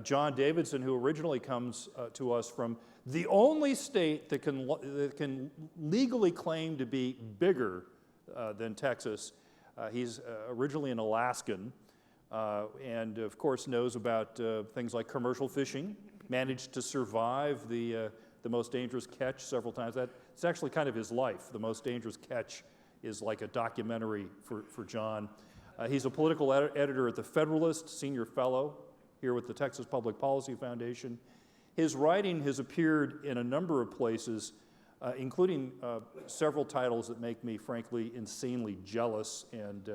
John Davidson, who originally comes to us from the only state that can legally claim to be bigger than Texas. He's originally an Alaskan, and of course knows about things like commercial fishing, managed to survive the most dangerous catch several times. It's actually kind of his life. The Most Dangerous Catch is like a documentary for John. He's a political editor at The Federalist, senior fellow here with the Texas Public Policy Foundation. His writing has appeared in a number of places, including several titles that make me, frankly, insanely jealous and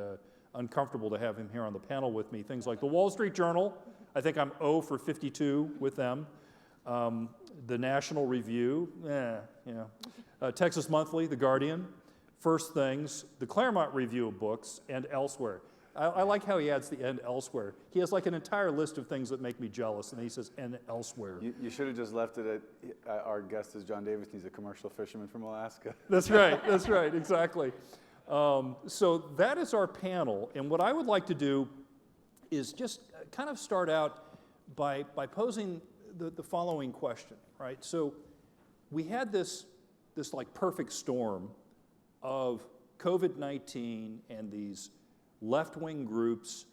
uncomfortable to have him here on the panel with me. Things like the Wall Street Journal. I think I'm 0 for 52 with them. The National Review, Texas Monthly, The Guardian, First Things, the Claremont Review of Books, and elsewhere. I like how he adds the "and elsewhere." He has like an entire list of things that make me jealous, and then he says "and elsewhere." You should have just left it at our guest is John Davis. He's a commercial fisherman from Alaska. That's right, exactly. So that is our panel, and what I would like to do is just kind of start out by posing the following question, right? So we had this like perfect storm of COVID-19 and these left-wing groups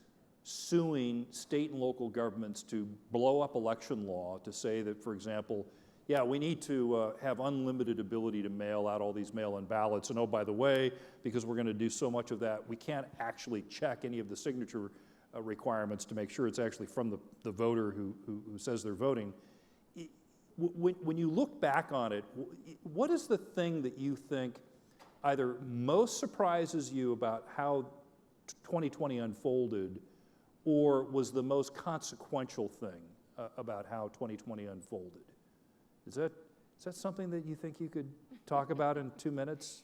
suing state and local governments to blow up election law, to say that, for example, yeah, we need to have unlimited ability to mail out all these mail-in ballots. And oh, by the way, because we're going to do so much of that, we can't actually check any of the signature requirements to make sure it's actually from the voter who says they're voting. When you look back on it, what is the thing that you think either most surprises you about how 2020 unfolded, or was the most consequential thing about how 2020 unfolded? Is that something that you think you could talk about in 2 minutes?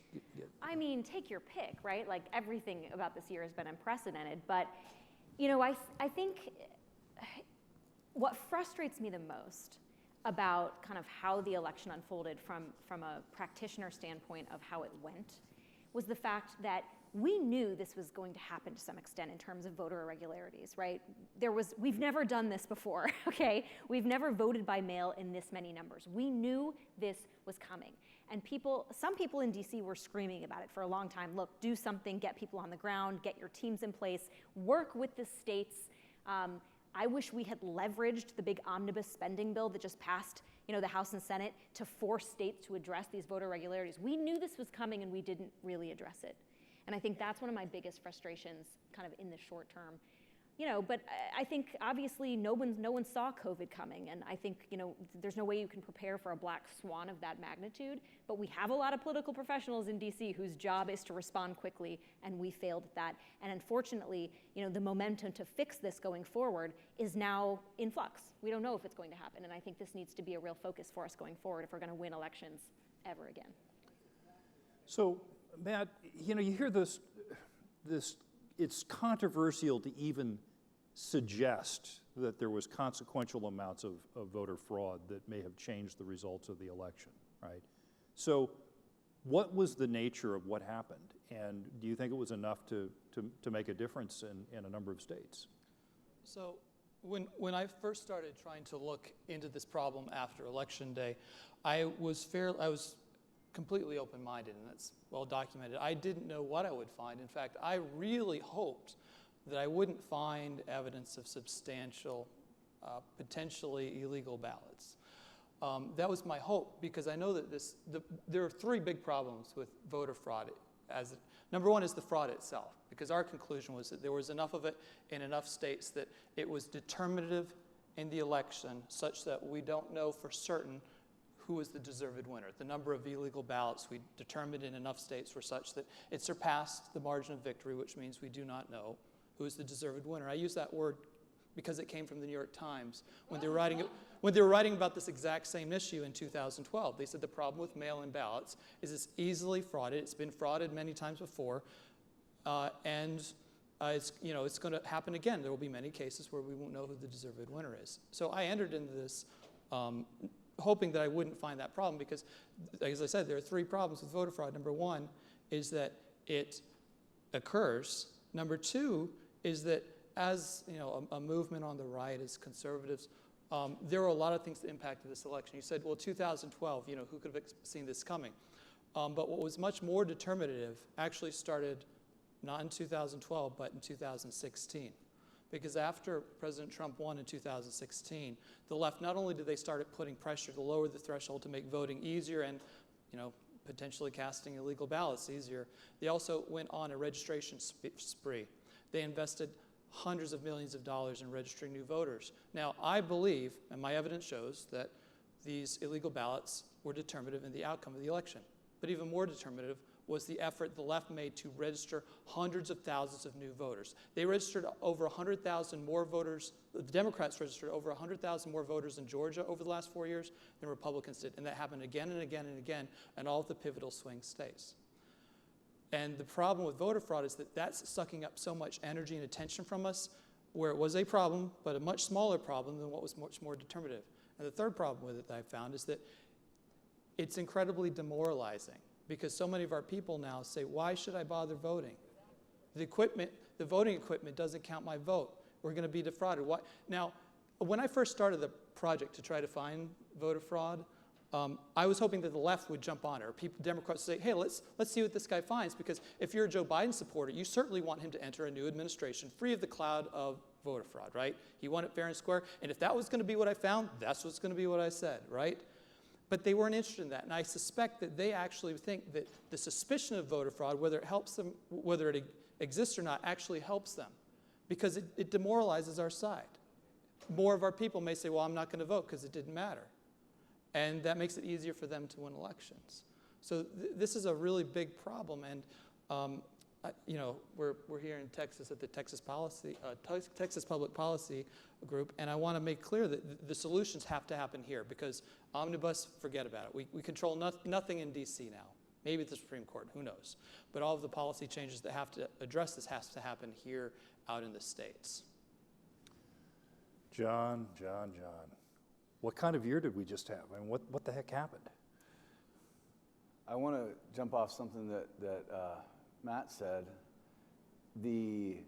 I mean, take your pick, right? Like, everything about this year has been unprecedented, but you know, I think what frustrates me the most about kind of how the election unfolded from a practitioner standpoint of how it went was the fact that we knew this was going to happen to some extent in terms of voter irregularities, right? We've never done this before, okay? We've never voted by mail in this many numbers. We knew this was coming. And some people in DC were screaming about it for a long time. Look, do something, get people on the ground, get your teams in place, work with the states. I wish we had leveraged the big omnibus spending bill that just passed, the House and Senate to force states to address these voter irregularities. We knew this was coming and we didn't really address it. And I think that's one of my biggest frustrations kind of in the short term. But I think obviously no one saw COVID coming, and I think, there's no way you can prepare for a black swan of that magnitude, but we have a lot of political professionals in DC whose job is to respond quickly, and we failed at that. And unfortunately, the momentum to fix this going forward is now in flux. We don't know if it's going to happen, and I think this needs to be a real focus for us going forward if we're going to win elections ever again. So, Matt, you hear this, it's controversial to even suggest that there was consequential amounts of voter fraud that may have changed the results of the election, right? So what was the nature of what happened? And do you think it was enough to make a difference in a number of states? So when I first started trying to look into this problem after Election Day, I was completely open-minded, and that's well documented. I didn't know what I would find. In fact, I really hoped that I wouldn't find evidence of substantial, potentially illegal ballots. That was my hope, because I know that there are three big problems with voter fraud. Number one is the fraud itself, because our conclusion was that there was enough of it in enough states that it was determinative in the election, such that we don't know for certain who was the deserved winner. The number of illegal ballots we determined in enough states were such that it surpassed the margin of victory, which means we do not know who is the deserved winner. I use that word because it came from the New York Times when they were writing about this exact same issue in 2012. They said the problem with mail-in ballots is it's easily frauded. It's been frauded many times before, and it's going to happen again. There will be many cases where we won't know who the deserved winner is. So I entered into this hoping that I wouldn't find that problem, because, as I said, there are three problems with voter fraud. Number one is that it occurs. Number two is that as you know, a movement on the right, as conservatives, there were a lot of things that impacted this election. You said, well, 2012, you know, who could have seen this coming? But what was much more determinative actually started not in 2012, but in 2016. Because after President Trump won in 2016, the left, not only did they start putting pressure to lower the threshold to make voting easier and, you know, potentially casting illegal ballots easier, they also went on a registration spree. They invested hundreds of millions of dollars in registering new voters. Now, I believe, and my evidence shows, that these illegal ballots were determinative in the outcome of the election. But even more determinative was the effort the left made to register hundreds of thousands of new voters. They registered over 100,000 more voters. The Democrats registered over 100,000 more voters in Georgia over the last 4 years than Republicans did. And that happened again and again and again in all of the pivotal swing states. And the problem with voter fraud is that that's sucking up so much energy and attention from us, where it was a problem, but a much smaller problem than what was much more determinative. And the third problem with it that I found is that it's incredibly demoralizing, because so many of our people now say, why should I bother voting? The voting equipment doesn't count my vote. We're going to be defrauded. Why? Now, when I first started the project to try to find voter fraud, I was hoping that the left would jump on it, or Democrats say, hey, let's see what this guy finds, because if you're a Joe Biden supporter, you certainly want him to enter a new administration free of the cloud of voter fraud, right? He won it fair and square, and if that was going to be what I found, that's what's going to be what I said, right? But they weren't interested in that, and I suspect that they actually think that the suspicion of voter fraud, whether it helps them, whether it exists or not, actually helps them, because it demoralizes our side. More of our people may say, well, I'm not going to vote because it didn't matter. And that makes it easier for them to win elections. So this is a really big problem, and you know, we're here in Texas at the Texas Public Policy Group, and I want to make clear that the solutions have to happen here, because omnibus, forget about it. We control nothing in D.C. now. Maybe the Supreme Court, who knows? But all of the policy changes that have to address this has to happen here out in the states. John. What kind of year did we just have? I mean, what the heck happened? I want to jump off something that Matt said. The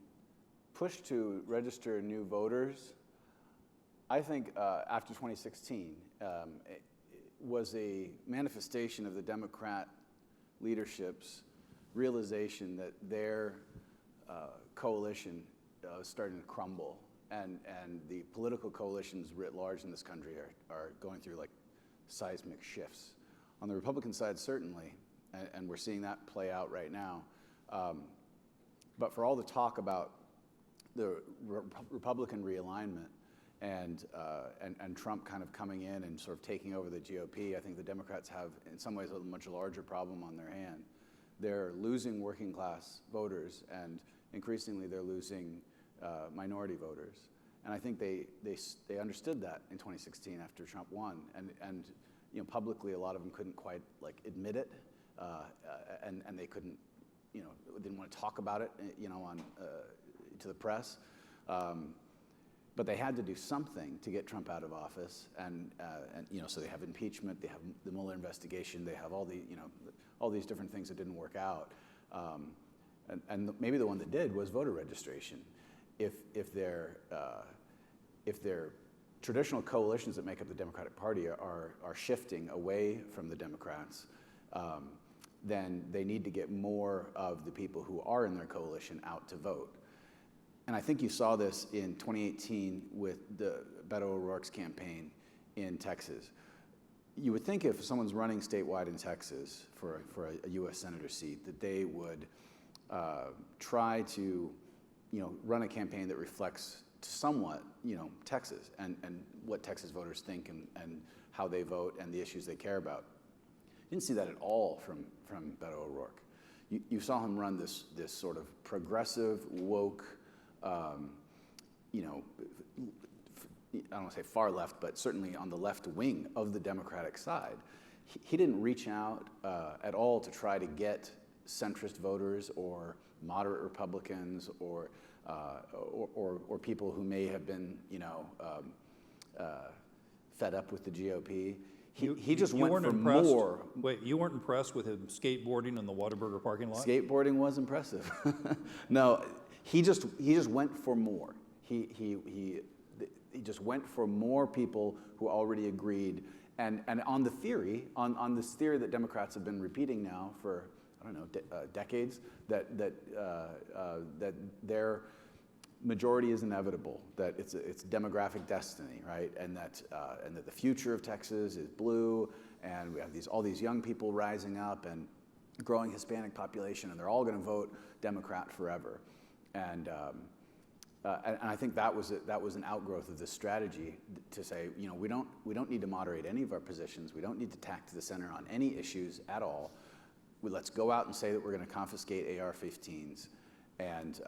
push to register new voters, I think after 2016, it was a manifestation of the Democrat leadership's realization that their coalition was starting to crumble. And the political coalitions writ large in this country are going through like seismic shifts. On the Republican side, certainly, and we're seeing that play out right now. But for all the talk about the Republican realignment and Trump kind of coming in and sort of taking over the GOP, I think the Democrats have, in some ways, a much larger problem on their hand. They're losing working class voters, and increasingly they're losing minority voters. And I think they understood that in 2016 after Trump won. And you know, publicly, a lot of them couldn't quite like admit it, and they couldn't, you know, didn't want to talk about it, you know, on to the press. But they had to do something to get Trump out of office, and you know, so they have impeachment, they have the Mueller investigation, they have all the, you know, all these different things that didn't work out. And maybe the one that did was voter registration. If their traditional coalitions that make up the Democratic Party are shifting away from the Democrats, then they need to get more of the people who are in their coalition out to vote. And I think you saw this in 2018 with the Beto O'Rourke's campaign in Texas. You would think if someone's running statewide in Texas for a U.S. Senator seat, that they would try to, you know, run a campaign that reflects somewhat, you know, Texas and what Texas voters think and how they vote and the issues they care about. You didn't see that at all from Beto O'Rourke. You saw him run this sort of progressive, woke, you know, I don't want to say far left, but certainly on the left wing of the Democratic side. He didn't reach out at all to try to get centrist voters or moderate Republicans or people who may have been, you know, fed up with the GOP. He just went for more. Wait, you weren't impressed with him skateboarding in the Whataburger parking lot? Skateboarding was impressive. No, he just went for more. He just went for more people who already agreed. And on the theory, on this theory that Democrats have been repeating now for, I don't know, decades, that their majority is inevitable, that it's demographic destiny, right? And that the future of Texas is blue, and we have all these young people rising up and growing Hispanic population, and they're all going to vote Democrat forever. And I think that was an outgrowth of this strategy to say, you know, we don't need to moderate any of our positions. We don't need to tack to the center on any issues at all. Let's go out and say that we're going to confiscate AR-15s, and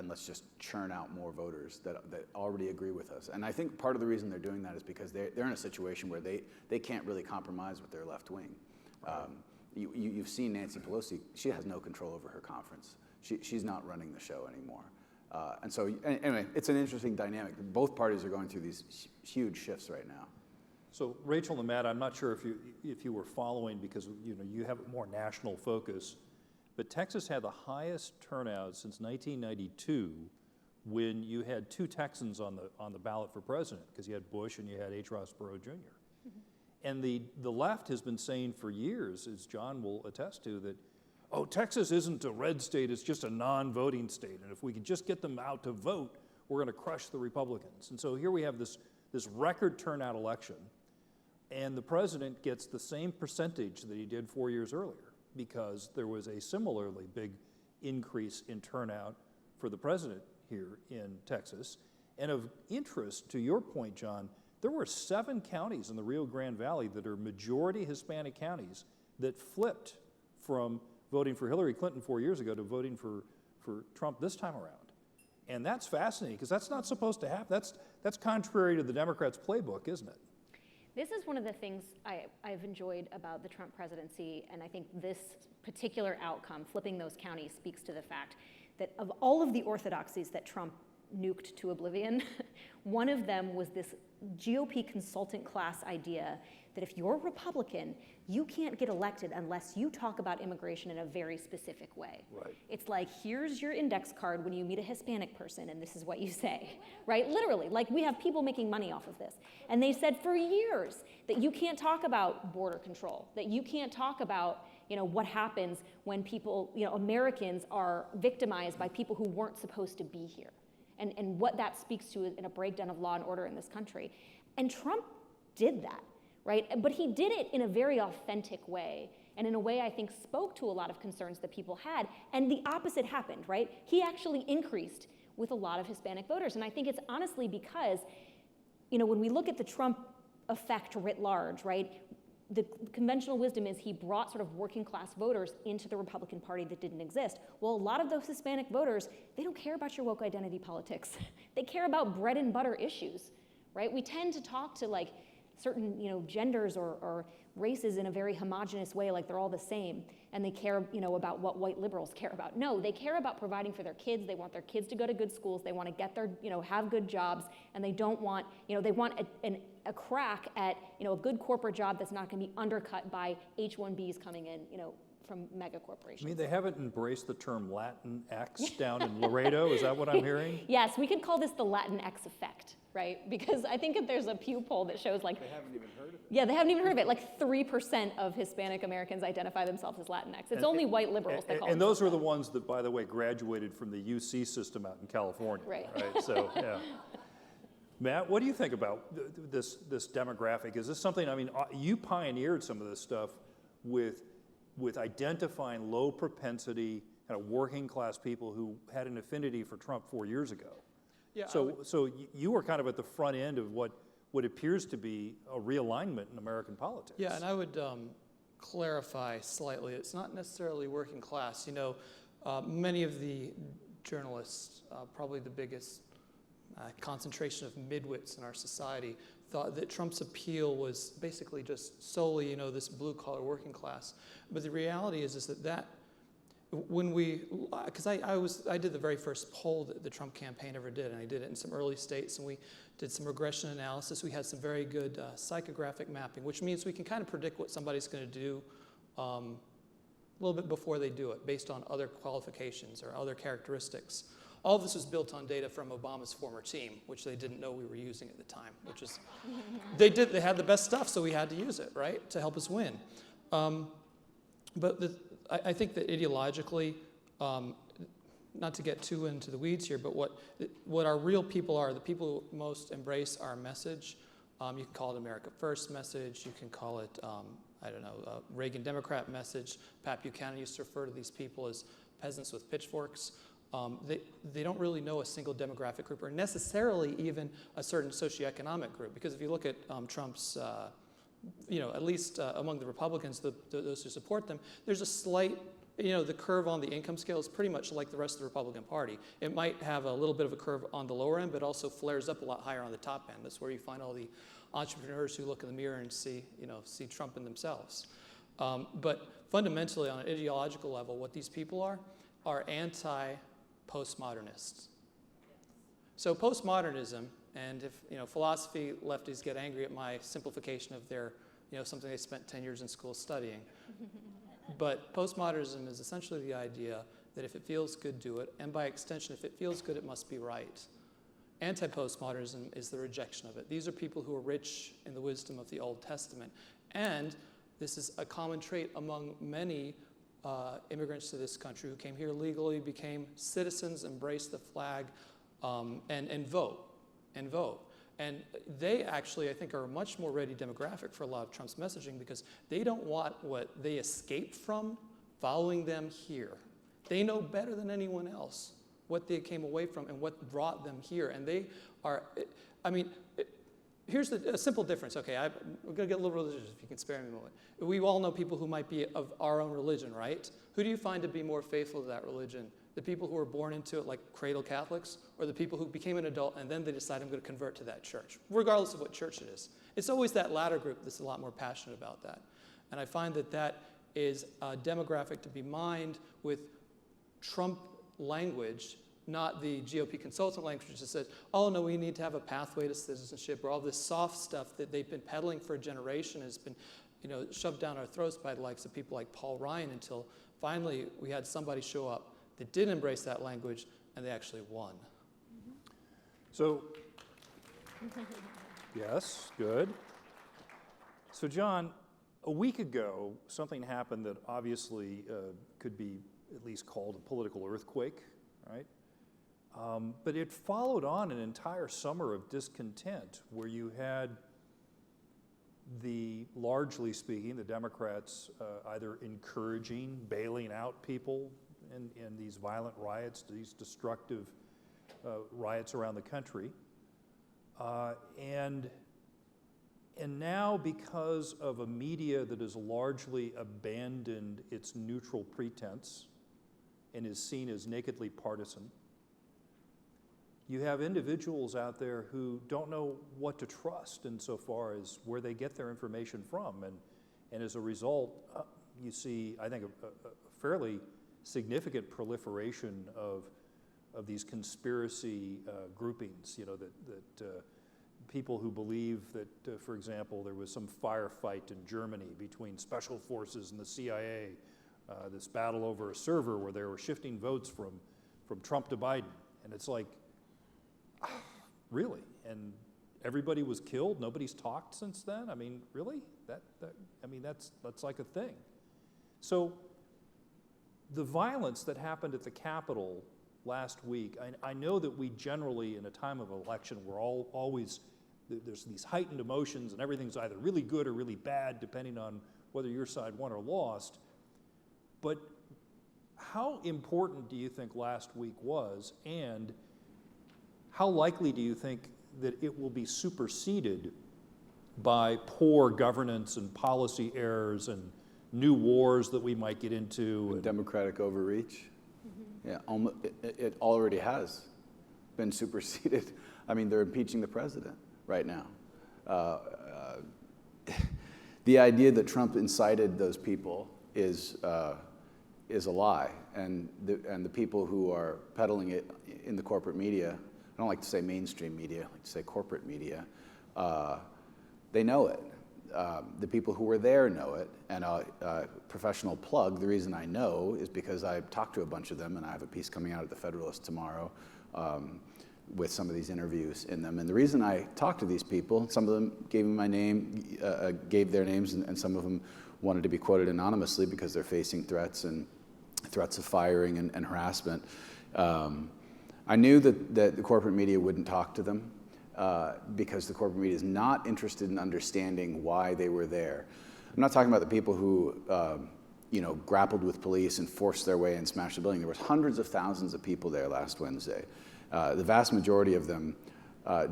let's just churn out more voters that already agree with us. And I think part of the reason they're doing that is because they're in a situation where they can't really compromise with their left wing. Right. You've seen Nancy Pelosi; she has no control over her conference. She's not running the show anymore. And so, anyway, it's an interesting dynamic. Both parties are going through these huge shifts right now. So, Rachel and Matt, I'm not sure if you were following, because you have a more national focus, but Texas had the highest turnout since 1992, when you had two Texans on the ballot for president, because you had Bush and you had H. Ross Perot Jr. Mm-hmm. And the left has been saying for years, as John will attest to, that, oh, Texas isn't a red state, it's just a non-voting state. And if we can just get them out to vote, we're going to crush the Republicans. And so here we have this record turnout election, and the president gets the same percentage that he did 4 years earlier, because there was a similarly big increase in turnout for the president here in Texas. And of interest, to your point, John, there were 7 counties in the Rio Grande Valley that are majority Hispanic counties that flipped from voting for Hillary Clinton 4 years ago to voting for Trump this time around. And that's fascinating, because that's not supposed to happen. That's contrary to the Democrats' playbook, isn't it? This is one of the things I've enjoyed about the Trump presidency, and I think this particular outcome, flipping those counties, speaks to the fact that of all of the orthodoxies that Trump nuked to oblivion, one of them was this GOP consultant class idea that if you're Republican, you can't get elected unless you talk about immigration in a very specific way. Right. It's like, here's your index card when you meet a Hispanic person, and this is what you say, right? Literally, like, we have people making money off of this. And they said for years that you can't talk about border control, that you can't talk about, what happens when people, Americans are victimized by people who weren't supposed to be here, and what that speaks to in a breakdown of law and order in this country. And Trump did that. Right? But he did it in a very authentic way, and in a way I think spoke to a lot of concerns that people had, and the opposite happened, right? He actually increased with a lot of Hispanic voters, and I think it's honestly because, when we look at the Trump effect writ large, right, the conventional wisdom is he brought sort of working class voters into the Republican Party that didn't exist. Well, a lot of those Hispanic voters, they don't care about your woke identity politics. They care about bread and butter issues, right? We tend to talk to certain genders or races in a very homogenous way, like they're all the same, and they care about what white liberals care about. No, they care about providing for their kids. They want their kids to go to good schools. They want to get their have good jobs, and they don't want they want a crack at a good corporate job that's not going to be undercut by H-1Bs coming in from mega corporations. I mean, they haven't embraced the term Latinx down in Laredo. Is that what I'm hearing? Yes, we could call this the Latinx effect, right? Because I think if there's a Pew poll that shows they haven't even heard of it. Yeah, they haven't even heard of it. Like 3% of Hispanic Americans identify themselves as Latinx. It's only white liberals that call it. And those are the ones that, by the way, graduated from the UC system out in California. Right. So, yeah. Matt, what do you think about this demographic? Is this something, you pioneered some of this stuff with identifying low propensity, kind of working class people who had an affinity for Trump 4 years ago. Yeah. So you were kind of at the front end of what appears to be a realignment in American politics. Yeah, and I would clarify slightly. It's not necessarily working class. Many of the journalists, probably the biggest concentration of midwits in our society, thought that Trump's appeal was basically just solely, this blue-collar working class. But the reality is that when because I did the very first poll that the Trump campaign ever did, and I did it in some early states, and we did some regression analysis. We had some very good psychographic mapping, which means we can kind of predict what somebody's going to do a little bit before they do it, based on other qualifications or other characteristics. All of this was built on data from Obama's former team, which they didn't know we were using at the time, which is, they had the best stuff, so we had to use it, right, to help us win. But I think that ideologically, not to get too into the weeds here, but what our real people are, the people who most embrace our message, you can call it America First message, you can call it, Reagan Democrat message. Pat Buchanan used to refer to these people as peasants with pitchforks. They don't really know a single demographic group or necessarily even a certain socioeconomic group. Because if you look at Trump's, at least among the Republicans, those who support them, there's a slight, the curve on the income scale is pretty much like the rest of the Republican Party. It might have a little bit of a curve on the lower end, but also flares up a lot higher on the top end. That's where you find all the entrepreneurs who look in the mirror and see Trump in themselves. But fundamentally, on an ideological level, what these people are anti-postmodernists. So postmodernism, and if philosophy lefties get angry at my simplification of their, something they spent 10 years in school studying. But postmodernism is essentially the idea that if it feels good, do it, and by extension, if it feels good, it must be right. Anti-postmodernism is the rejection of it. These are people who are rich in the wisdom of the Old Testament, and this is a common trait among many immigrants to this country who came here legally, became citizens, embraced the flag, and vote. And they actually, I think, are a much more ready demographic for a lot of Trump's messaging because they don't want what they escaped from following them here. They know better than anyone else what they came away from and what brought them here. And they are, here's a simple difference. Okay, I'm going to get a little religious if you can spare me a moment. We all know people who might be of our own religion, right? Who do you find to be more faithful to that religion? The people who were born into it, like cradle Catholics, or the people who became an adult and then they decide I'm going to convert to that church, regardless of what church it is. It's always that latter group that's a lot more passionate about that. And I find that is a demographic to be mined with Trump language, not the GOP consultant language that says, oh no, we need to have a pathway to citizenship, or all this soft stuff that they've been peddling for a generation has been shoved down our throats by the likes of people like Paul Ryan until finally we had somebody show up that did embrace that language and they actually won. So, yes, good. So John, a week ago, something happened that obviously could be at least called a political earthquake, right? But it followed on an entire summer of discontent where you had largely speaking, the Democrats either encouraging, bailing out people in these violent riots, these destructive riots around the country. And now, because of a media that has largely abandoned its neutral pretense and is seen as nakedly partisan, you have individuals out there who don't know what to trust insofar as where they get their information from. And as a result, you see, I think, a fairly significant proliferation of these conspiracy groupings, that people who believe that, for example, there was some firefight in Germany between special forces and the CIA, this battle over a server where they were shifting votes from Trump to Biden. And it's like, really? And everybody was killed? Nobody's talked since then? I mean, really? That's like a thing. So the violence that happened at the Capitol last week, I know that we generally, in a time of election, we're always, there's these heightened emotions and everything's either really good or really bad, depending on whether your side won or lost. But how important do you think last week was, and how likely do you think that it will be superseded by poor governance and policy errors and new wars that we might get into? And democratic overreach? Yeah, it already has been superseded. I mean, they're impeaching the president right now. The idea that Trump incited those people is a lie, and the people who are peddling it in the corporate media, I don't like to say mainstream media, I like to say corporate media, they know it. The people who were there know it, and professional plug, the reason I know is because I talked to a bunch of them, and I have a piece coming out at the Federalist tomorrow with some of these interviews in them. And the reason I talked to these people, some of them gave me my name, gave their names, and some of them wanted to be quoted anonymously because they're facing threats and threats of firing and harassment. I knew that the corporate media wouldn't talk to them because the corporate media is not interested in understanding why they were there. I'm not talking about the people who grappled with police and forced their way and smashed the building. There was hundreds of thousands of people there last Wednesday. The vast majority of them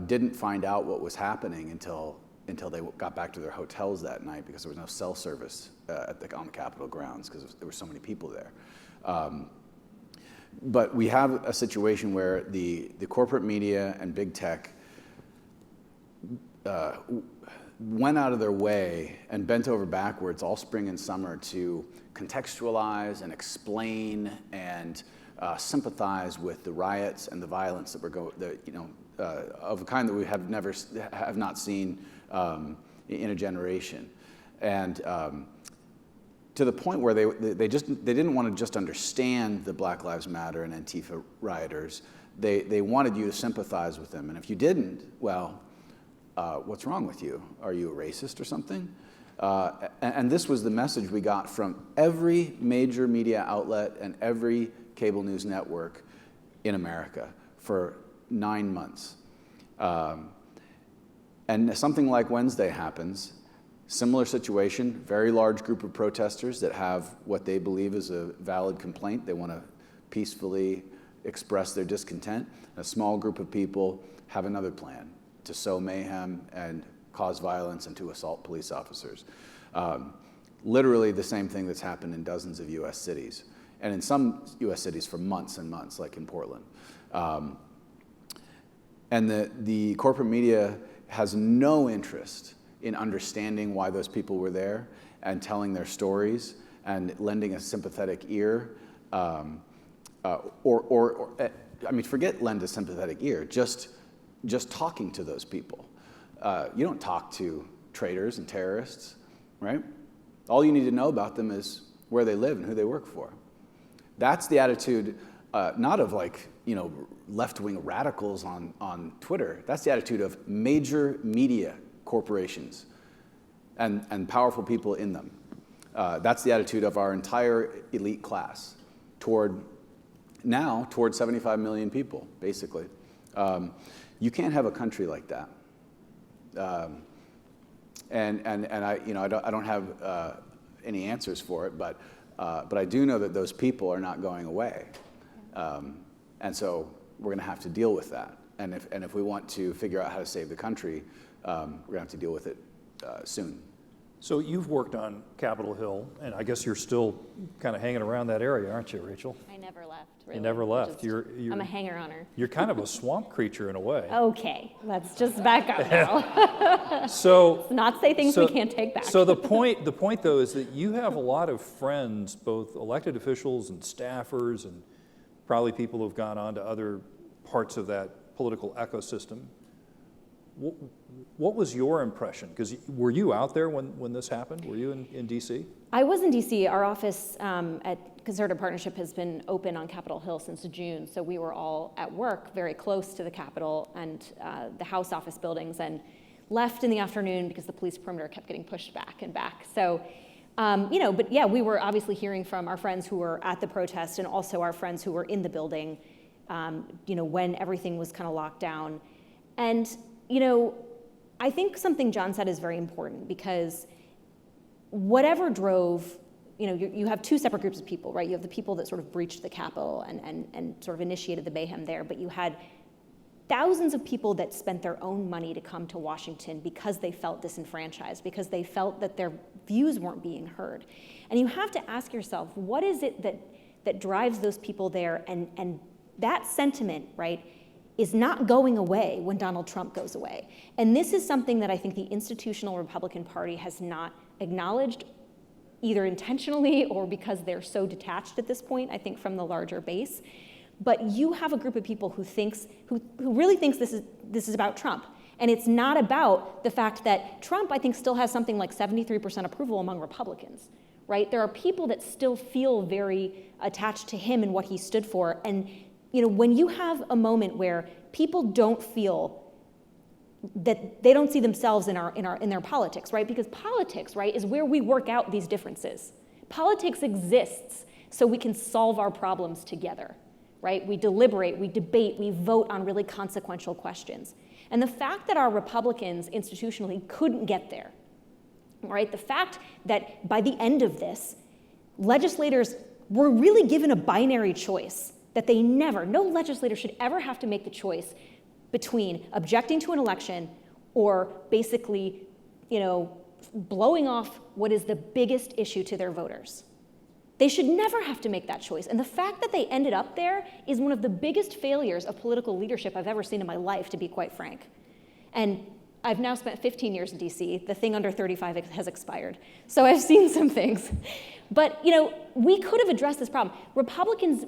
didn't find out what was happening until they got back to their hotels that night because there was no cell service on the Capitol grounds because there were so many people there. But we have a situation where the corporate media and big tech went out of their way and bent over backwards all spring and summer to contextualize and explain and sympathize with the riots and the violence that were of a kind that we have not seen in a generation, and to the point where they didn't want to just understand the Black Lives Matter and Antifa rioters. They wanted you to sympathize with them, and if you didn't, well, what's wrong with you? Are you a racist or something? And this was the message we got from every major media outlet and every cable news network in America for 9 months. And something like Wednesday happens, similar situation, very large group of protesters that have what they believe is a valid complaint. They want to peacefully express their discontent. A small group of people have another plan, to sow mayhem and cause violence and to assault police officers. Literally the same thing that's happened in dozens of US cities, and in some US cities for months and months, like in Portland. And the corporate media has no interest in understanding why those people were there and telling their stories and lending a sympathetic ear, forget lend a sympathetic ear, just talking to those people. You don't talk to traitors and terrorists, right? All you need to know about them is where they live and who they work for. That's the attitude, not of left-wing radicals on Twitter. That's the attitude of major media corporations and powerful people in them. That's the attitude of our entire elite class toward 75 million people, basically. You can't have a country like that. I don't have any answers for it, but I do know that those people are not going away, and so we're going to have to deal with that. And if we want to figure out how to save the country, we're going to have to deal with it soon. So you've worked on Capitol Hill, and I guess you're still kind of hanging around that area, aren't you, Rachel? I never left, really. You never left. I'm a hanger-oner. You're kind of a swamp creature in a way. Okay, let's just back up now. So let's not say things we can't take back. So the point though is that you have a lot of friends, both elected officials and staffers, and probably people who've gone on to other parts of that political ecosystem. What was your impression? Because were you out there when this happened? Were you in D.C.? I was in D.C. Our office at Conservative Partnership has been open on Capitol Hill since June, so we were all at work very close to the Capitol and the House office buildings, and left in the afternoon because the police perimeter kept getting pushed back and back. So, but yeah, we were obviously hearing from our friends who were at the protest and also our friends who were in the building, when everything was kind of locked down. And, I think something John said is very important, because whatever drove, you have two separate groups of people, right? You have the people that sort of breached the Capitol and sort of initiated the mayhem there, but you had thousands of people that spent their own money to come to Washington because they felt disenfranchised, because they felt that their views weren't being heard. And you have to ask yourself, what is it that drives those people there? And that sentiment, right, is not going away when Donald Trump goes away. And this is something that I think the institutional Republican Party has not acknowledged, either intentionally or because they're so detached at this point, I think, from the larger base. But you have a group of people who really thinks this is about Trump. And it's not about the fact that Trump, I think, still has something like 73% approval among Republicans, right? There are people that still feel very attached to him and what he stood for. And when you have a moment where people don't feel that they don't see themselves in their politics, right? Because politics, right, is where we work out these differences. Politics exists so we can solve our problems together, right? We deliberate, we debate, we vote on really consequential questions. And the fact that our Republicans institutionally couldn't get there, right? The fact that by the end of this, legislators were really given a binary choice that no legislator should ever have to make the choice between objecting to an election or basically, blowing off what is the biggest issue to their voters. They should never have to make that choice. And the fact that they ended up there is one of the biggest failures of political leadership I've ever seen in my life, to be quite frank. And I've now spent 15 years in DC. The thing under 35 has expired. So I've seen some things. But, we could have addressed this problem. Republicans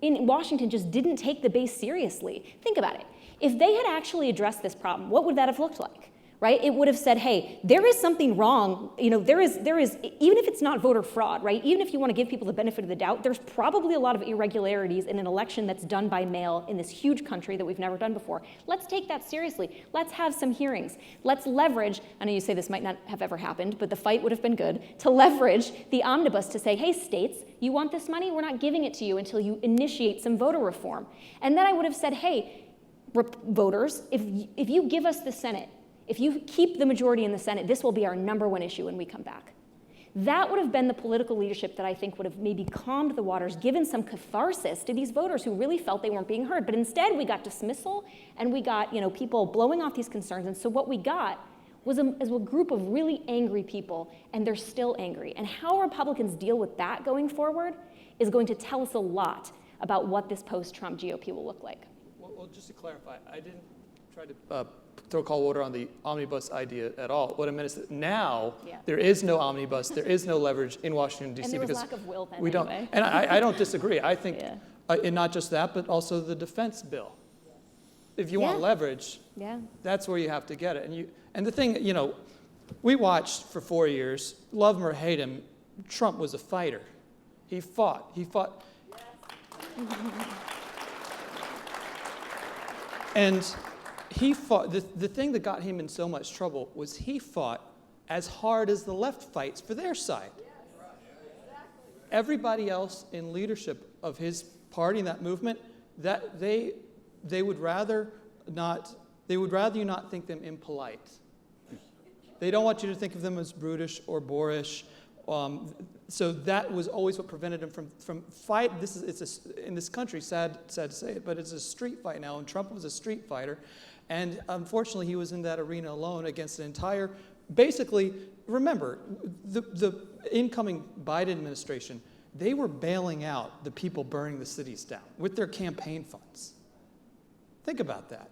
in Washington just didn't take the base seriously. Think about it. If they had actually addressed this problem, what would that have looked like? Right? It would have said, hey, there is something wrong. There is, even if it's not voter fraud, right? Even if you want to give people the benefit of the doubt, there's probably a lot of irregularities in an election that's done by mail in this huge country that we've never done before. Let's take that seriously. Let's have some hearings. Let's leverage, I know you say this might not have ever happened, but the fight would have been good, to leverage the omnibus to say, hey, states, you want this money? We're not giving it to you until you initiate some voter reform. And then I would have said, hey, voters, if you give us the Senate, if you keep the majority in the Senate, this will be our #1 issue when we come back. That would have been the political leadership that I think would have maybe calmed the waters, given some catharsis to these voters who really felt they weren't being heard. But instead, we got dismissal, and we got people blowing off these concerns. And so what we got was a group of really angry people, and they're still angry. And how Republicans deal with that going forward is going to tell us a lot about what this post-Trump GOP will look like. Well, just to clarify, I didn't try to throw cold water on the omnibus idea at all. What I meant is that now there is no omnibus, there is no leverage in Washington, D.C. And there was because lack of will then we don't. anyway. And I don't disagree. I think, and not just that, but also the defense bill. If you want leverage, that's where you have to get it. And the thing, we watched for 4 years, love him or hate him, Trump was a fighter. He fought. And he fought, the thing that got him in so much trouble was he fought as hard as the left fights for their side. Everybody else in leadership of his party in that movement, that they would rather you not think them impolite. They don't want you to think of them as brutish or boorish. So that was always what prevented him from fight. In this country, sad to say it, but it's a street fight now, and Trump was a street fighter. And unfortunately, he was in that arena alone against an entire, basically, remember, the incoming Biden administration, they were bailing out the people burning the cities down with their campaign funds. Think about that.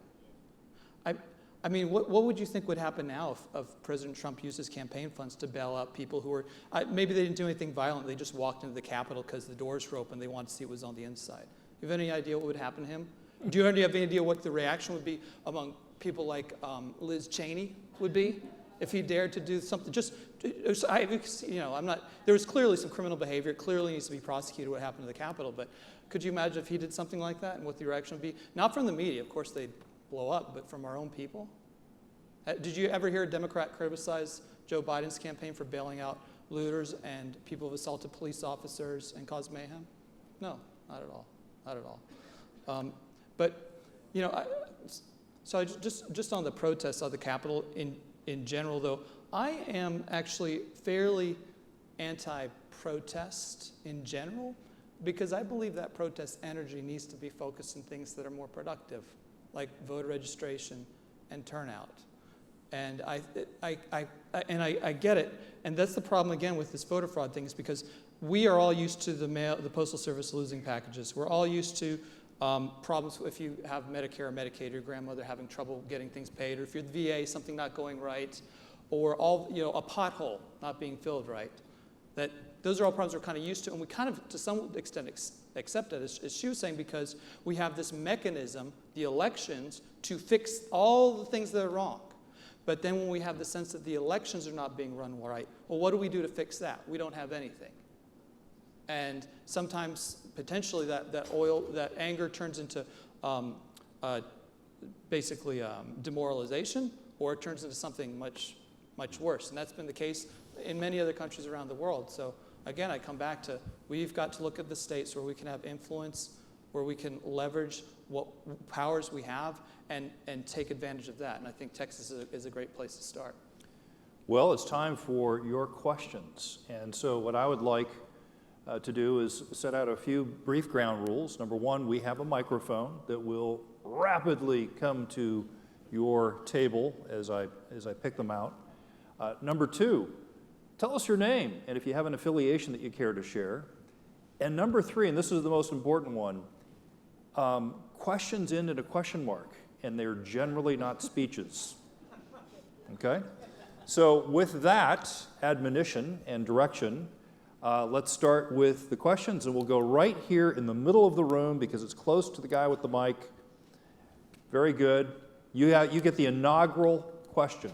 I mean, what would you think would happen now if President Trump used his campaign funds to bail out people who were, maybe they didn't do anything violent, they just walked into the Capitol because the doors were open, they wanted to see what was on the inside. Do you have any idea what would happen to him? Do you have any idea what the reaction would be among people like Liz Cheney would be if he dared to do something? There was clearly some criminal behavior, it clearly needs to be prosecuted what happened to the Capitol, but could you imagine if he did something like that and what the reaction would be? Not from the media, of course they'd blow up, but from our own people? Did you ever hear a Democrat criticize Joe Biden's campaign for bailing out looters and people who assaulted police officers and caused mayhem? No, not at all, not at all. So just on the protests of the Capitol in general, though, I am actually fairly anti-protest in general because I believe that protest energy needs to be focused in things that are more productive, like voter registration and turnout. And I get it, and that's the problem again with this voter fraud thing is because we are all used to the Postal Service losing packages. We're all used to problems if you have Medicare or Medicaid, your grandmother having trouble getting things paid, or if you're the VA, something not going right, or a pothole not being filled right. Those are all problems we're kind of used to, and we kind of, to some extent, accept it, as she was saying, because we have this mechanism, the elections to fix all the things that are wrong. But then when we have the sense that the elections are not being run right, well, what do we do to fix that? We don't have anything. And sometimes, potentially, that anger turns into basically demoralization, or it turns into something much, much worse. And that's been the case in many other countries around the world. So again, I come back to, we've got to look at the states where we can have influence, where we can leverage what powers we have and take advantage of that. And I think Texas is a great place to start. Well, it's time for your questions. And so what I would like to do is set out a few brief ground rules. Number one, we have a microphone that will rapidly come to your table as I pick them out. Number two, tell us your name and if you have an affiliation that you care to share. And number three, and this is the most important one, questions end in a question mark, and they're generally not speeches. Okay? So with that admonition and direction, let's start with the questions, and we'll go right here in the middle of the room because it's close to the guy with the mic. Very good. You get the inaugural question.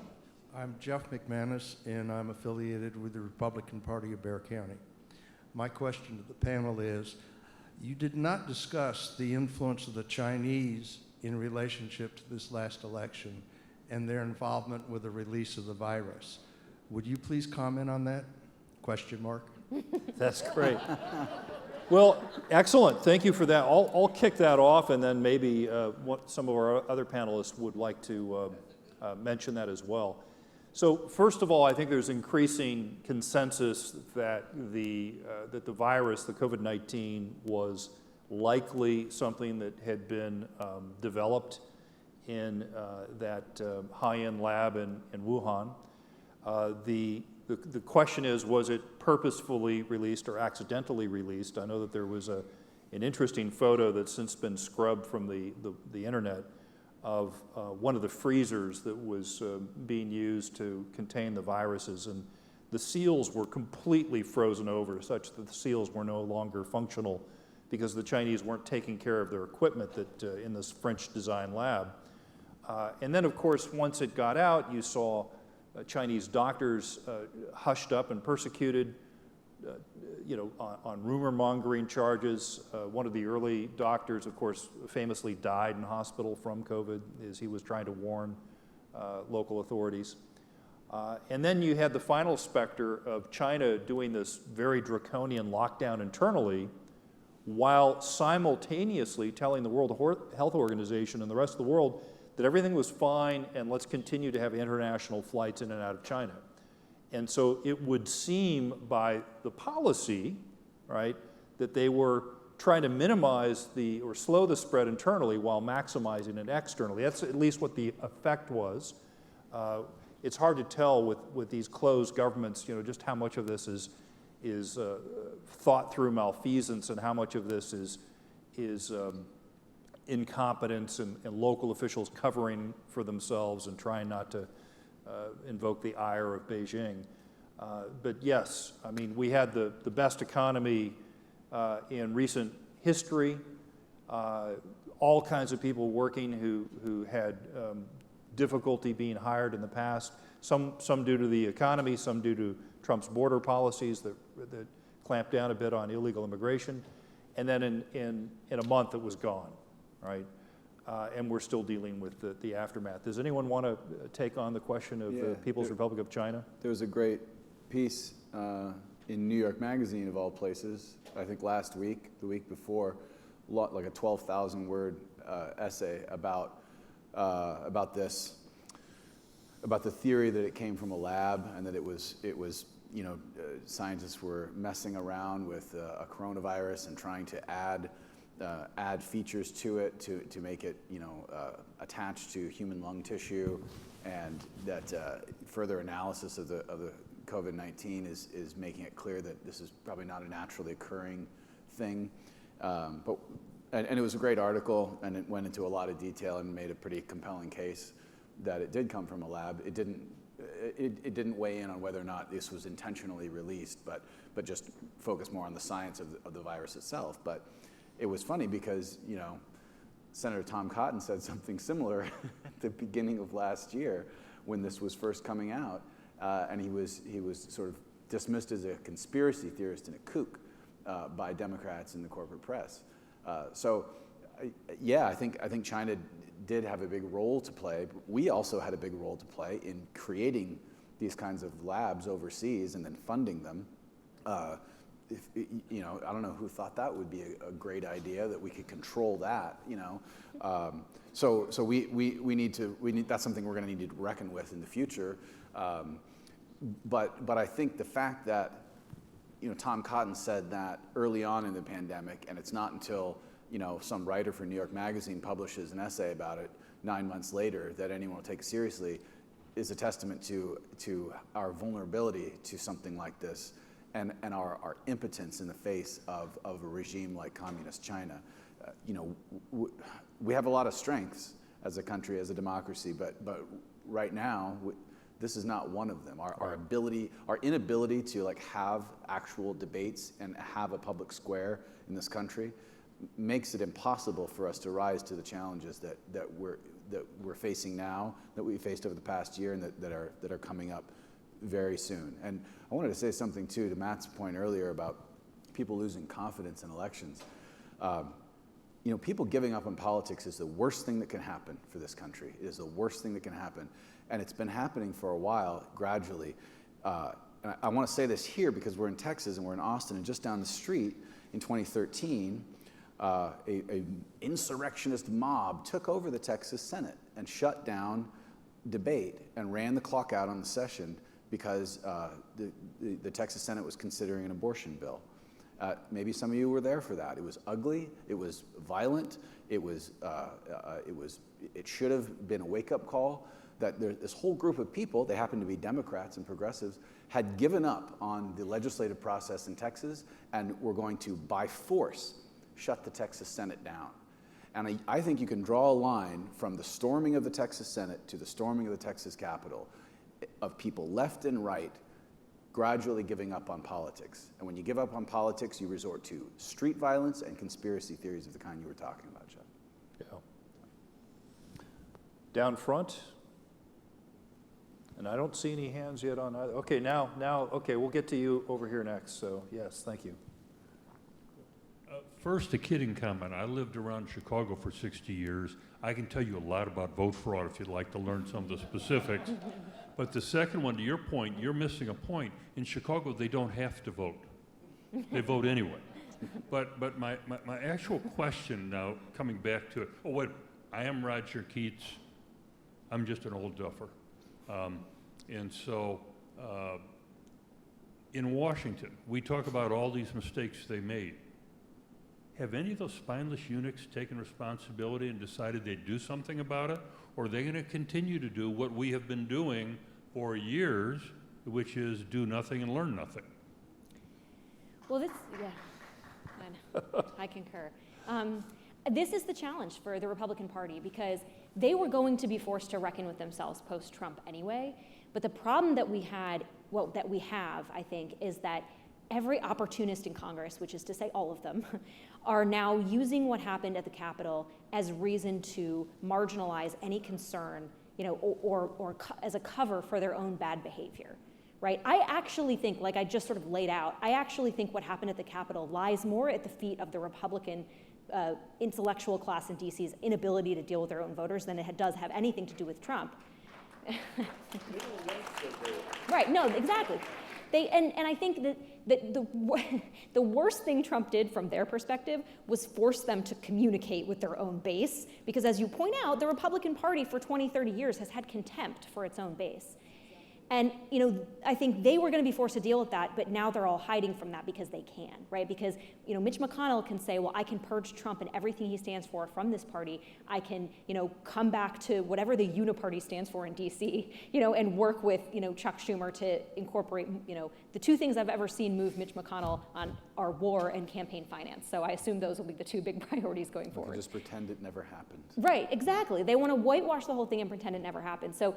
I'm Jeff McManus, and I'm affiliated with the Republican Party of Bexar County. My question to the panel is, you did not discuss the influence of the Chinese in relationship to this last election and their involvement with the release of the virus. Would you please comment on that? Question mark. That's great. Well, excellent. Thank you for that. I'll kick that off, and then maybe some of our other panelists would like to mention that as well. So first of all, I think there's increasing consensus that the virus, the COVID-19, was likely something that had been developed in that high-end lab in Wuhan. The question is, was it purposefully released or accidentally released? I know that there was an interesting photo that's since been scrubbed from the internet of one of the freezers that was being used to contain the viruses, and the seals were completely frozen over, such that the seals were no longer functional because the Chinese weren't taking care of their equipment that in this French-designed lab. And then, of course, once it got out, you saw Chinese doctors hushed up and persecuted, on rumor-mongering charges. One of the early doctors, of course, famously died in hospital from COVID as he was trying to warn local authorities. And then you had the final specter of China doing this very draconian lockdown internally, while simultaneously telling the World Health Organization and the rest of the world that everything was fine and let's continue to have international flights in and out of China. And so it would seem by the policy, right, that they were trying to minimize or slow the spread internally while maximizing it externally. That's at least what the effect was. It's hard to tell with these closed governments, just how much of this is thought through malfeasance and how much of this is incompetence and local officials covering for themselves and trying not to invoke the ire of Beijing. But yes, I mean, we had the best economy in recent history, all kinds of people working who had difficulty being hired in the past, some due to the economy, some due to Trump's border policies that clamped down a bit on illegal immigration, and then in a month it was gone, right? And we're still dealing with the aftermath. Does anyone want to take on the question of the People's Republic of China? There was a great piece in New York Magazine, of all places, I think last week, the week before, like a 12,000 word essay about this, about the theory that it came from a lab and that it was scientists were messing around with a coronavirus and trying to add features to it to make it attached to human lung tissue, and that further analysis of the COVID-19 is making it clear that this is probably not a naturally occurring thing. But it was a great article, and it went into a lot of detail and made a pretty compelling case that it did come from a lab. It didn't weigh in on whether or not this was intentionally released, but just focused more on the science of the virus itself. But it was funny because Senator Tom Cotton said something similar at the beginning of last year when this was first coming out, and he was sort of dismissed as a conspiracy theorist and a kook by Democrats in the corporate press. Yeah, I think China did have a big role to play. But we also had a big role to play in creating these kinds of labs overseas and then funding them. I don't know who thought that would be a great idea, that we could control that. So we need that's something we're going to need to reckon with in the future. But I think the fact that Tom Cotton said that early on in the pandemic, and it's not until some writer for New York Magazine publishes an essay about it 9 months later that anyone will take it seriously, is a testament to our vulnerability to something like this, and our impotence in the face of a regime like Communist China. We have a lot of strengths as a country, as a democracy, but right now, this is not one of them. Our inability to have actual debates and have a public square in this country makes it impossible for us to rise to the challenges that we're facing now, that we faced over the past year, and that are coming up very soon. And I wanted to say something too to Matt's point earlier about people losing confidence in elections. People giving up on politics is the worst thing that can happen for this country. It is the worst thing that can happen. And it's been happening for a while, gradually. And I want to say this here because we're in Texas and we're in Austin, and just down the street in 2013, a insurrectionist mob took over the Texas Senate and shut down debate and ran the clock out on the session because the Texas Senate was considering an abortion bill. Maybe some of you were there for that. It was ugly. It was violent. It should have been a wake-up call that this whole group of people, they happen to be Democrats and progressives, had given up on the legislative process in Texas and were going to, by force, shut the Texas Senate down. And I think you can draw a line from the storming of the Texas Senate to the storming of the Texas Capitol of people left and right gradually giving up on politics. And when you give up on politics, you resort to street violence and conspiracy theories of the kind you were talking about, Jeff. Yeah. Down front. And I don't see any hands yet on either. Okay, now, okay, we'll get to you over here next. So, yes, thank you. First, a kidding comment. I lived around Chicago for 60 years. I can tell you a lot about vote fraud if you'd like to learn some of the specifics. But the second one, to your point, you're missing a point. In Chicago, they don't have to vote. They vote anyway. But my actual question now, coming back to it, I am Roger Keats. I'm just an old duffer. And so in Washington, we talk about all these mistakes they made. Have any of those spineless eunuchs taken responsibility and decided they'd do something about it? Or are they going to continue to do what we have been doing for years, which is do nothing and learn nothing? Well, I concur. This is the challenge for the Republican Party because they were going to be forced to reckon with themselves post-Trump anyway. But the problem that we have, I think, is that every opportunist in Congress, which is to say all of them, are now using what happened at the Capitol as reason to marginalize any concern, or as a cover for their own bad behavior, right? I actually think, like I just sort of laid out, I actually think what happened at the Capitol lies more at the feet of the Republican intellectual class in DC's inability to deal with their own voters than it does have anything to do with Trump. Right, no, exactly. And I think that the worst thing Trump did from their perspective was force them to communicate with their own base, because as you point out, the Republican Party for 20, 30 years has had contempt for its own base. And I think they were going to be forced to deal with that, but now they're all hiding from that because they can, right? Because Mitch McConnell can say, well, I can purge Trump and everything he stands for from this party. I can come back to whatever the uniparty stands for in DC, and work with Chuck Schumer to incorporate the two things I've ever seen move Mitch McConnell on are war and campaign finance. So I assume those will be the two big priorities going forward. Just pretend it never happened. Right, exactly. They want to whitewash the whole thing and pretend it never happened. So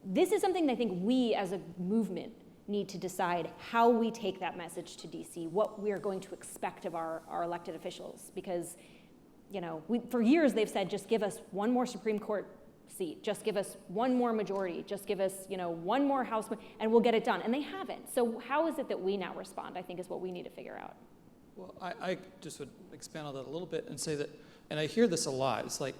this is something that I think we as a movement need to decide how we take that message to DC, what we are going to expect of our elected officials, because for years they've said, just give us one more Supreme Court seat, just give us one more majority, just give us, one more House, and we'll get it done. And they haven't. So how is it that we now respond, I think, is what we need to figure out. Well, I just would expand on that a little bit and say that, and I hear this a lot, it's like,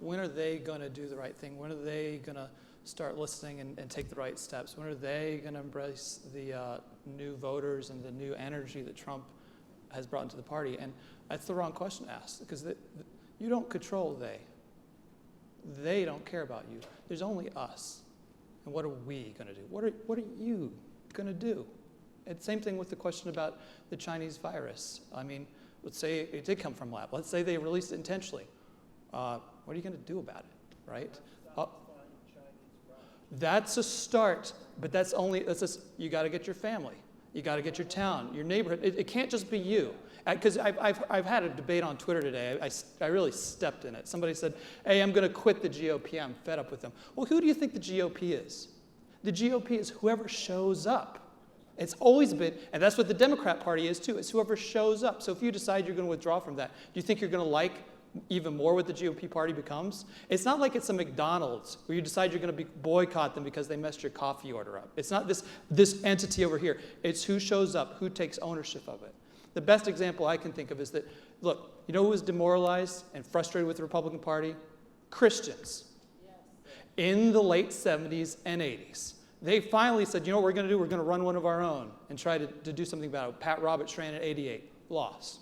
when are they going to do the right thing? When are they going to start listening and take the right steps? When are they going to embrace the new voters and the new energy that Trump has brought into the party? And that's the wrong question to ask, because you don't control they. They don't care about you. There's only us. And what are we going to do? What are you going to do? And same thing with the question about the Chinese virus. I mean, let's say it did come from lab. Let's say they released it intentionally. What are you going to do about it, right? That's a start, but you got to get your family. You got to get your town, your neighborhood. It can't just be you. Because I've had a debate on Twitter today. I really stepped in it. Somebody said, hey, I'm going to quit the GOP. I'm fed up with them. Well, who do you think the GOP is? The GOP is whoever shows up. It's always been, and that's what the Democrat Party is too. It's whoever shows up. So if you decide you're going to withdraw from that, do you think you're going to like even more what the GOP party becomes? It's not like it's a McDonald's where you decide you're going to boycott them because they messed your coffee order up. It's not this entity over here. It's who shows up, who takes ownership of it. The best example I can think of is that, look, you know who was demoralized and frustrated with the Republican Party? Christians. Yes. In the late 70s and 80s. They finally said, you know what we're going to do? We're going to run one of our own and try to do something about it. Pat Roberts ran in 88, lost.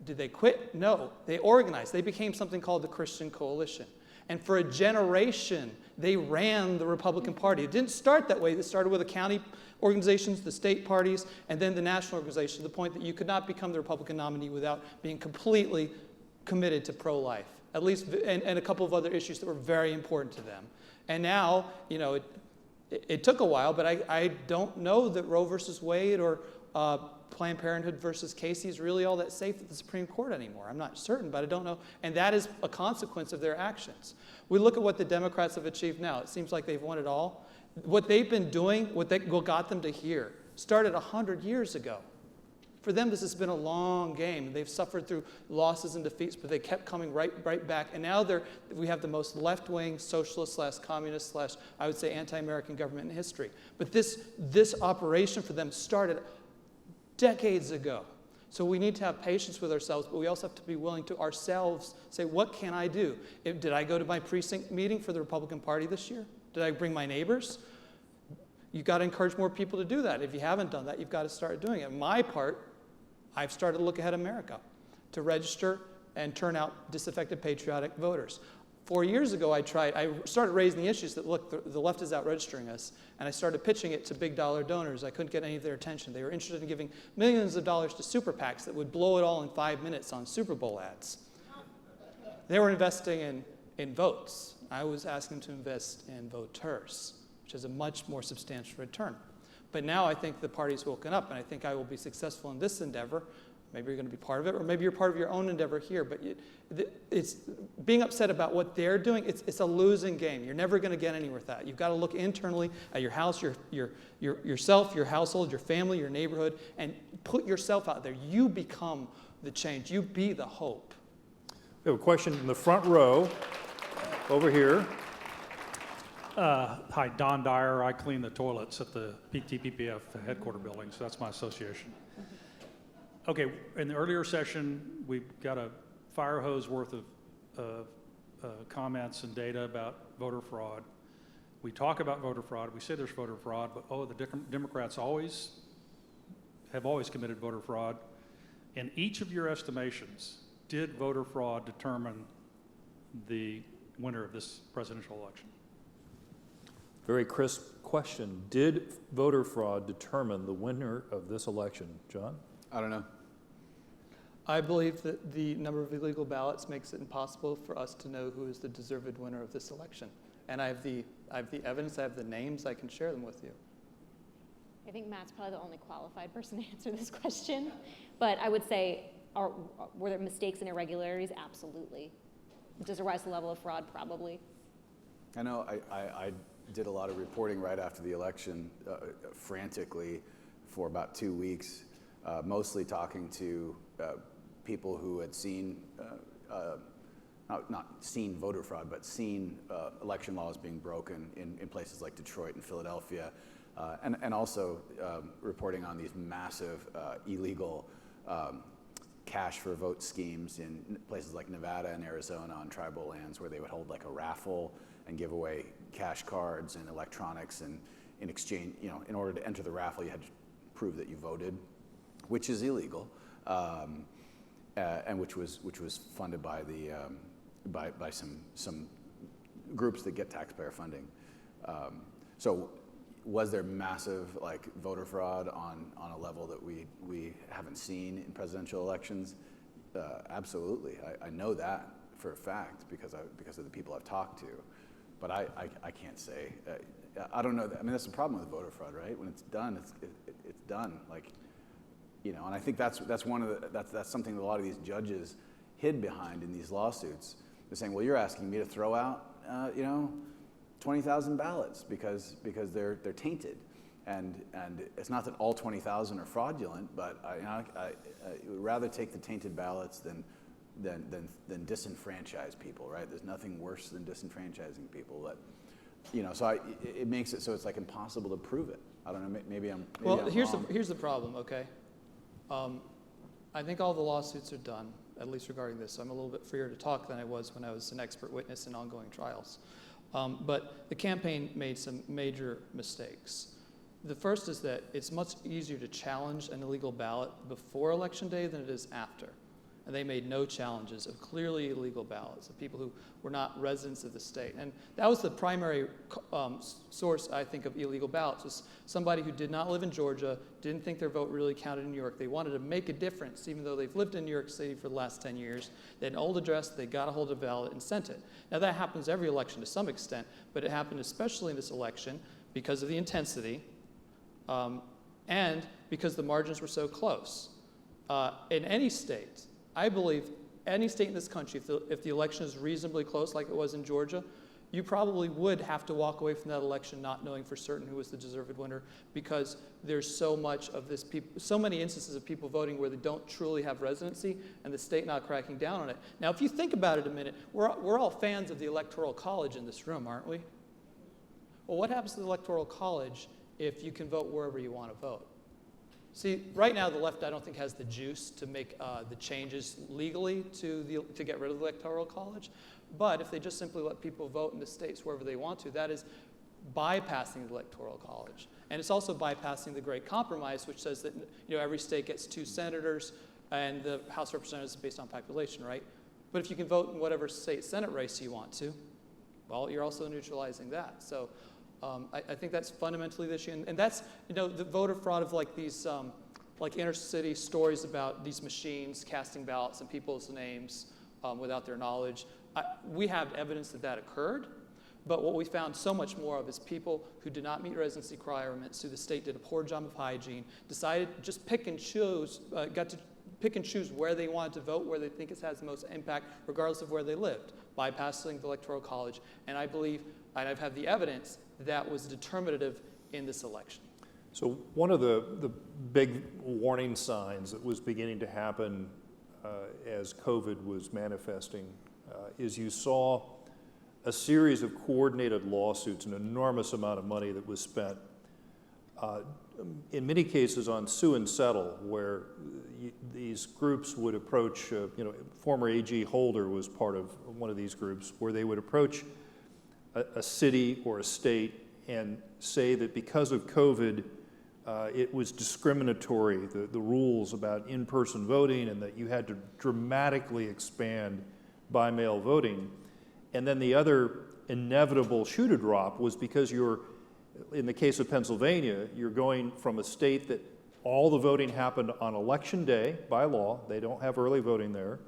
Did they quit? No. They organized. They became something called the Christian Coalition. And for a generation, they ran the Republican Party. It didn't start that way. It started with the county organizations, the state parties, and then the national organization, to the point that you could not become the Republican nominee without being completely committed to pro-life, at least, and a couple of other issues that were very important to them. And now, it took a while, but I don't know that Roe versus Wade or Planned Parenthood versus Casey is really all that safe at the Supreme Court anymore. I'm not certain, but I don't know. And that is a consequence of their actions. We look at what the Democrats have achieved now. It seems like they've won it all. What they've been doing, what got them to here, started 100 years ago. For them, this has been a long game. They've suffered through losses and defeats, but they kept coming right back. And now we have the most left-wing, socialist/communist/ I would say anti-American government in history. But this operation for them started decades ago. So we need to have patience with ourselves, but we also have to be willing to ourselves say, what can I do? Did I go to my precinct meeting for the Republican Party this year? Did I bring my neighbors? You've got to encourage more people to do that. If you haven't done that, you've got to start doing it. My part, I've started to look ahead America to register and turn out disaffected patriotic voters. 4 years ago, I started raising the issues that, look, the left is out registering us, and I started pitching it to big dollar donors. I couldn't get any of their attention. They were interested in giving millions of dollars to super PACs that would blow it all in 5 minutes on Super Bowl ads. They were investing in votes. I was asking them to invest in voters, which is a much more substantial return. But now I think the party's woken up, and I think I will be successful in this endeavor. Maybe you're going to be part of it, or maybe you're part of your own endeavor here. But it's being upset about what they're doing. It's a losing game. You're never going to get anywhere with that. You've got to look internally at your house, yourself, your household, your family, your neighborhood, and put yourself out there. You become the change. You be the hope. We have a question in the front row over here. Hi, Don Dyer. I clean the toilets at the PTPPF headquarter building, so that's my association. Okay, in the earlier session, we got a fire hose worth of comments and data about voter fraud. We talk about voter fraud. We say there's voter fraud, but the Democrats have always committed voter fraud. In each of your estimations, did voter fraud determine the winner of this presidential election? Very crisp question. Did voter fraud determine the winner of this election? John? I don't know. I believe that the number of illegal ballots makes it impossible for us to know who is the deserved winner of this election. And I have the evidence, I have the names, I can share them with you. I think Matt's probably the only qualified person to answer this question. But I would say, were there mistakes and irregularities? Absolutely. Does it rise to the level of fraud? Probably. I know I did a lot of reporting right after the election, frantically for about 2 weeks, mostly talking to people who had seen, not seen voter fraud, but seen election laws being broken in places like Detroit and Philadelphia, and also reporting on these massive illegal cash for vote schemes in places like Nevada and Arizona on tribal lands, where they would hold like a raffle and give away cash cards and electronics, and in exchange, in order to enter the raffle, you had to prove that you voted, which is illegal, and which was funded by the by some groups that get taxpayer funding. So was there massive like voter fraud on a level that we haven't seen in presidential elections? Absolutely, I know that for a fact because of the people I've talked to, but I can't say. I don't know. I mean, that's the problem with voter fraud, right? When it's done, it's done. Like, and I think that's something that a lot of these judges hid behind in these lawsuits. They're saying, well, you're asking me to throw out, 20,000 ballots because they're tainted, and it's not that all 20,000 are fraudulent, but I would rather take the tainted ballots than disenfranchise people, right? There's nothing worse than disenfranchising people. But so it makes it so it's like impossible to prove it. I don't know. Maybe I'm here's wrong. Here's the problem. Okay, I think all the lawsuits are done, at least regarding this. So I'm a little bit freer to talk than I was when I was an expert witness in ongoing trials. But the campaign made some major mistakes. The first is that it's much easier to challenge an illegal ballot before Election Day than it is after. And they made no challenges of clearly illegal ballots, of people who were not residents of the state. And that was the primary source, I think, of illegal ballots, was somebody who did not live in Georgia, didn't think their vote really counted in New York. They wanted to make a difference, even though they've lived in New York City for the last 10 years. They had an old address, they got a hold of a ballot and sent it. Now that happens every election to some extent, but it happened especially in this election because of the intensity and because the margins were so close. In any state, I believe any state in this country, if the election is reasonably close like it was in Georgia, you probably would have to walk away from that election not knowing for certain who was the deserved winner, because there's so much of this so many instances of people voting where they don't truly have residency and the state not cracking down on it. Now, if you think about it a minute, we're all fans of the Electoral College in this room, aren't we? Well, what happens to the Electoral College if you can vote wherever you want to vote? See, right now the left, I don't think, has the juice to make the changes legally to get rid of the Electoral College. But if they just simply let people vote in the states wherever they want to, that is bypassing the Electoral College. And it's also bypassing the Great Compromise, which says that every state gets 2 senators and the House of Representatives is based on population, right? But if you can vote in whatever state Senate race you want to, well, you're also neutralizing that. So I think that's fundamentally the issue. And that's, the voter fraud of like these like inner city stories about these machines casting ballots in people's names without their knowledge. We have evidence that occurred, but what we found so much more of is people who did not meet residency requirements, who the state did a poor job of hygiene, decided to just pick and choose, got to pick and choose where they wanted to vote, where they think it has the most impact, regardless of where they lived, bypassing the Electoral College. And I believe, and I've had the evidence, that was determinative in this election. So one of the big warning signs that was beginning to happen as COVID was manifesting is you saw a series of coordinated lawsuits, an enormous amount of money that was spent, in many cases on sue and settle, where these groups would approach, former AG Holder was part of one of these groups, where they would approach a city or a state and say that because of COVID, it was discriminatory, the rules about in-person voting, and that you had to dramatically expand by mail voting. And then the other inevitable shoe to drop was because in the case of Pennsylvania, you're going from a state that all the voting happened on election day by law, they don't have early voting there,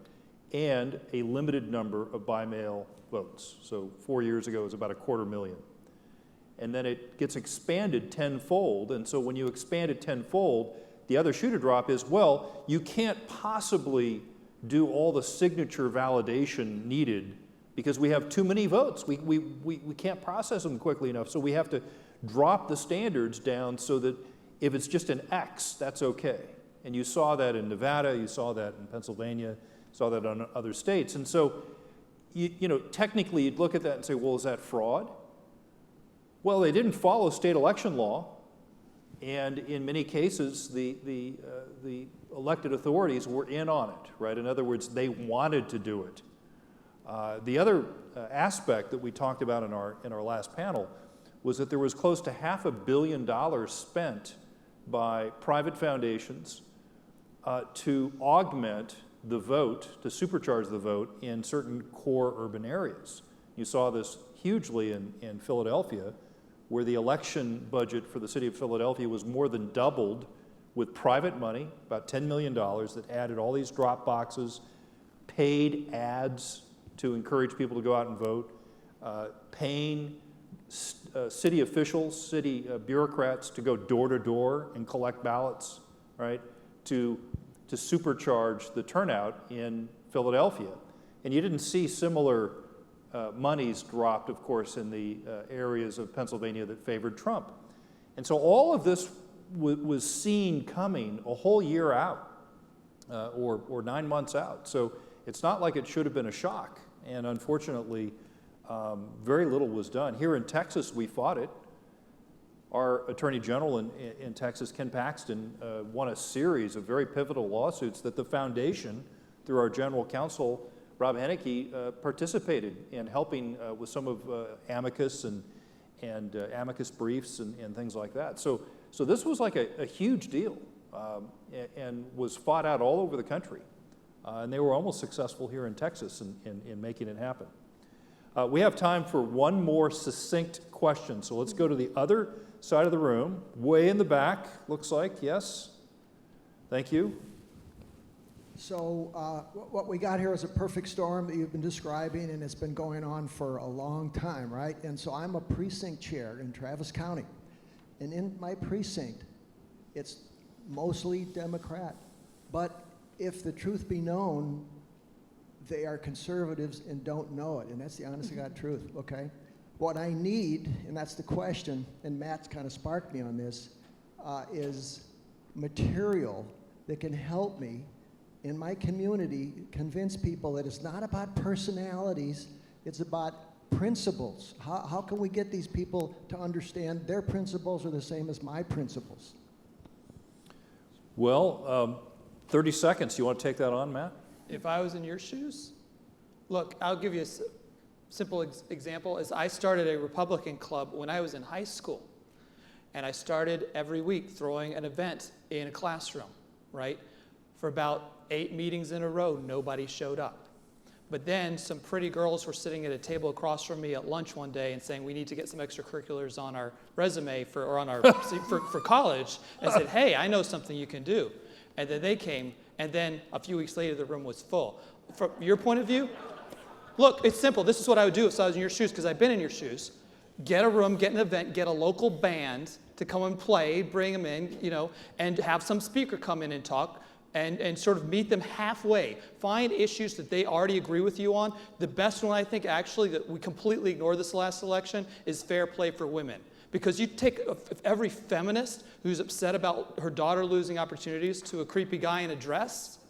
and a limited number of by mail votes. So 4 years ago, it was about 250,000. And then it gets expanded tenfold. And so when you expand it tenfold, the other shoe to drop is, well, you can't possibly do all the signature validation needed because we have too many votes. We can't process them quickly enough. So we have to drop the standards down so that if it's just an X, that's okay. And you saw that in Nevada, you saw that in Pennsylvania, you saw that in other states. And so, you know, technically you'd look at that and say, well, is that fraud? Well, they didn't follow state election law. And in many cases, the elected authorities were in on it, right? In other words, they wanted to do it. The other aspect that we talked about in our last panel was that there was close to $500 million spent by private foundations to augment the vote, to supercharge the vote in certain core urban areas. You saw this hugely in Philadelphia, where the election budget for the city of Philadelphia was more than doubled with private money, about $10 million, that added all these drop boxes, paid ads to encourage people to go out and vote, paying city officials, city bureaucrats to go door to door and collect ballots, right, to supercharge the turnout in Philadelphia. And you didn't see similar monies dropped, of course, in the areas of Pennsylvania that favored Trump. And so all of this was seen coming a whole year out, or 9 months out. So it's not like it should have been a shock. And unfortunately, very little was done. Here in Texas, we fought it. Our Attorney General in Texas, Ken Paxton, won a series of very pivotal lawsuits that the foundation, through our general counsel, Rob Henneke, participated in helping with some of amicus and amicus briefs and things like that. So this was like a huge deal and was fought out all over the country. And they were almost successful here in Texas in making it happen. We have time for one more succinct question. So let's go to the other side of the room, way in the back, looks like. Yes? Thank you. So what we got here is a perfect storm that you've been describing, and it's been going on for a long time, right? And so I'm a precinct chair in Travis County. And in my precinct, it's mostly Democrat. But if the truth be known, they are conservatives and don't know it. And that's the honest to God truth, okay? What I need, and that's the question, and Matt's kind of sparked me on this, is material that can help me in my community convince people that it's not about personalities, it's about principles. How can we get these people to understand their principles are the same as my principles? Well, 30 seconds. You want to take that on, Matt? If I was in your shoes, look, I'll give you a simple example. Is I started a Republican club when I was in high school. And I started every week throwing an event in a classroom, right? For about 8 meetings in a row, nobody showed up. But then some pretty girls were sitting at a table across from me at lunch one day and saying, we need to get some extracurriculars on our resume or on our for college. And I said, hey, I know something you can do. And then they came, and then a few weeks later, the room was full. From your point of view, look, it's simple. This is what I would do if I was in your shoes, because I've been in your shoes. Get a room, get an event, get a local band to come and play, bring them in, you know, and have some speaker come in and talk. And sort of meet them halfway. Find issues that they already agree with you on. The best one, I think, actually, that we completely ignored this last election is fair play for women. Because you take every feminist who's upset about her daughter losing opportunities to a creepy guy in a dress,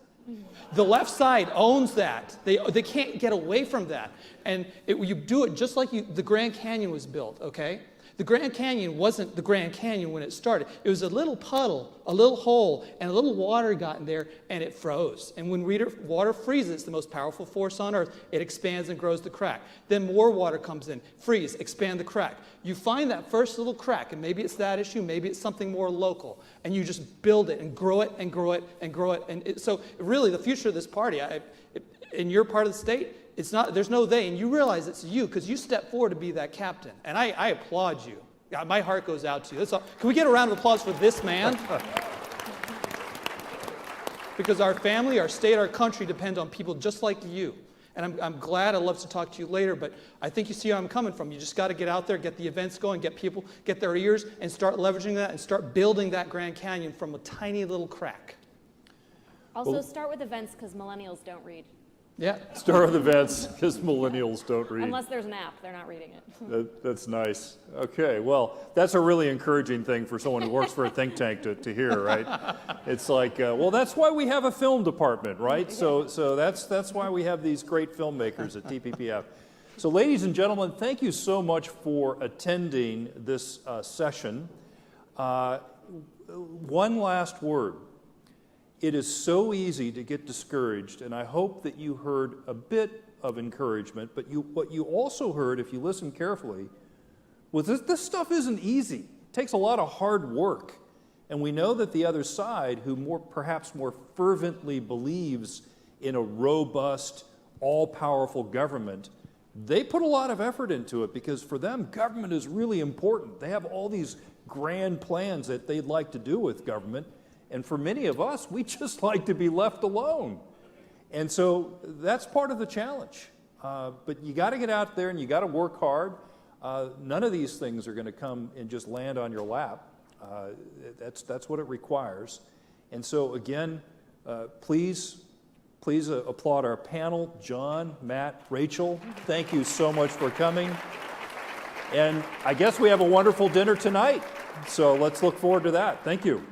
the left side owns that. They can't get away from that. And you do it just like the Grand Canyon was built, okay? The Grand Canyon wasn't the Grand Canyon when it started. It was a little puddle, a little hole, and a little water got in there, and it froze. And when water freezes, it's the most powerful force on Earth. It expands and grows the crack. Then more water comes in, freeze, expand the crack. You find that first little crack, and maybe it's that issue, maybe it's something more local, and you just build it and grow it and grow it and grow it. And so really the future of this party, in your part of the state, it's not, there's no they, and you realize it's you because you stepped forward to be that captain. And I applaud you. My heart goes out to you. That's all. Can we get a round of applause for this man? Because our family, our state, our country depend on people just like you. And I'm glad. I'd love to talk to you later, but I think you see where I'm coming from. You just got to get out there, get the events going, get people, get their ears, and start leveraging that and start building that Grand Canyon from a tiny little crack. Also, start with events because millennials don't read. Yeah. Star of events, because millennials don't read. Unless there's an app, they're not reading it. That's nice. Okay, well, that's a really encouraging thing for someone who works for a think tank to hear, right? It's like, well, that's why we have a film department, right? So that's why we have these great filmmakers at TPPF. So ladies and gentlemen, thank you so much for attending this session. One last word. It is so easy to get discouraged, and I hope that you heard a bit of encouragement, but what you also heard, if you listen carefully, was this stuff isn't easy. It takes a lot of hard work. And we know that the other side, who perhaps more fervently believes in a robust, all-powerful government, they put a lot of effort into it, because for them, government is really important. They have all these grand plans that they'd like to do with government. And for many of us, we just like to be left alone. And so that's part of the challenge. But you got to get out there and you got to work hard. None of these things are going to come and just land on your lap. That's what it requires. And so again, please applaud our panel. John, Matt, Rachel, thank you so much for coming. And I guess we have a wonderful dinner tonight. So let's look forward to that. Thank you.